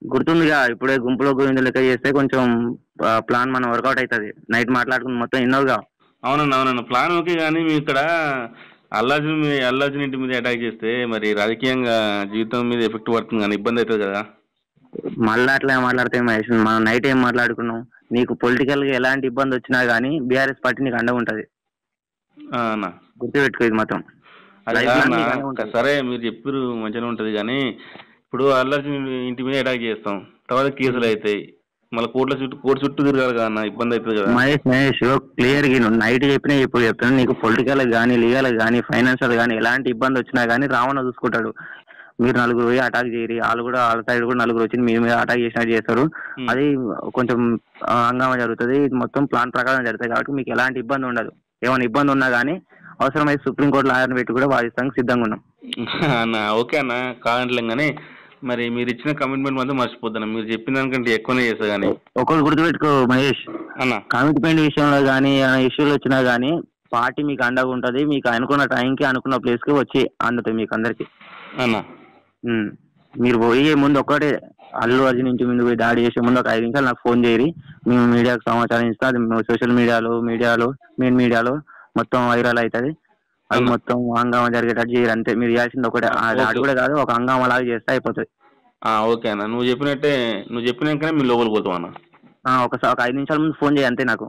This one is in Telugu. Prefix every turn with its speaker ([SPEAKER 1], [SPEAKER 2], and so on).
[SPEAKER 1] గుర్తుందిగా ఇప్పుడే గుంపులో గోవింద లెక్క చేస్తే కొంచెం ప్లాన్ మనం వర్కౌట్ అవుతుంది. నైట్ మాట్లాడుకుని మొత్తం ఇన్నోగా.
[SPEAKER 2] అవునండి అవునండి, ప్లాన్ ఓకే, కానీ మీ ఇక్కడ అల్లార్జున్ ఇంటి మీద అటాక్ చేస్తే మరి రాజకీయంగా జీవితం మీద ఎఫెక్ట్ పడుతుంది కానీ ఇబ్బంది అవుతుంది కదా.
[SPEAKER 1] మళ్ళీ అట్లా మాట్లాడితే మహేష్, మనం నైట్ ఏం మాట్లాడుకున్నాం? నీకు పొలిటికల్ గా ఎలాంటి ఇబ్బంది వచ్చినా గానీ బీఆర్ఎస్ పార్టీ నీకు అండగా ఉంటది.
[SPEAKER 2] అన్న
[SPEAKER 1] గుర్తుపెట్టుకో ఇది మాత్రం.
[SPEAKER 2] అది
[SPEAKER 1] లైఫ్ లాంగ్
[SPEAKER 2] కాదన్నా,
[SPEAKER 1] నీకు అండగా ఉంటది.
[SPEAKER 2] సరే మీరు చెప్పారు మంచిగానే ఉంటుంది కానీ ఇప్పుడు అల్లార్జున్ ఇంటి మీద అటాక్ చేస్తాం, తర్వాత కేసులు అవుతాయి, మళ్ళీ కోర్టు చుట్టూ తిరగాలి కదా అన్న, ఇబ్బంది అవుతుంది కదా.
[SPEAKER 1] మహేష్ క్లియర్ గా నువ్వు నైట్ చెప్పినా ఇప్పుడు చెప్తాను. నీకు పొలిటికల్ గానీ, లీగల్ గానీ, ఫైనాన్షియల్ గానీ ఎలాంటి ఇబ్బంది వచ్చినా గానీ రావణ చూసుకుంటాడు. మీరు నలుగురు పోయి అటాక్ చేయరు, వాళ్ళు కూడా వాళ్ళ సైడ్ కూడా నలుగురు వచ్చి మీ మీద అటాక్ చేసినట్టు చేస్తారు. అది కొంచెం హంగామా జరుగుతుంది. ఇది మొత్తం ప్లాన్ ప్రకారం జరుగుతుంది కాబట్టి మీకు ఎలాంటి ఇబ్బంది ఉండదు. ఏమైనా ఇబ్బంది ఉన్నా కానీ అవసరమైతే సుప్రీంకోర్టు లాయర్ని పెట్టి కూడా వాదిస్తానికి సిద్ధంగా ఉన్నాం.
[SPEAKER 2] అన్న ఓకే అన్న, కాదంటలేం కానీ మరి మీరు ఇచ్చిన కమిట్మెంట్ మాత్రం మర్చిపోతాను. మీరు చెప్పిన దానికంటే ఎక్కువనే చేస్తా కానీ.
[SPEAKER 1] ఒకరు గుర్తుపెట్టుకో మహేష్,
[SPEAKER 2] అన్న
[SPEAKER 1] కమిట్మెంట్ విషయంలో కానీ ఇష్యూలు వచ్చినా కానీ పార్టీ మీకు అండగా ఉంటుంది. మీకు అనుకున్న టైంకి అనుకున్న ప్లేస్కి వచ్చి అందుతాయి మీకు అందరికి.
[SPEAKER 2] అన్న
[SPEAKER 1] మీరు పోయే ముందు ఒక్కటే అల్లు అర్జున్ ఇంటి ముందు పోయి దాడి చేసే ముందు ఒక 5 నిమిషాలు నాకు ఫోన్ చేయరి. మేము మీడియాకు సమాచారం ఇస్తాం. అది సోషల్ మెయిన్ మీడియాలో మొత్తం వైరల్ అవుతుంది. అది మొత్తం హంగామా జరిగేటట్టు చేయరు అంతే. మీరు చేయాల్సింది ఒకటే, అది కూడా కాదు, ఒక హంగామా లాగా చేస్తే అయిపోతుంది.
[SPEAKER 2] ఓకే అన్న, నువ్వు చెప్పినాకనే మీరు లోపలికి పోతాం అన్న.
[SPEAKER 1] ఒక 5 నిమిషాల ముందు ఫోన్ చేయి అంతే నాకు.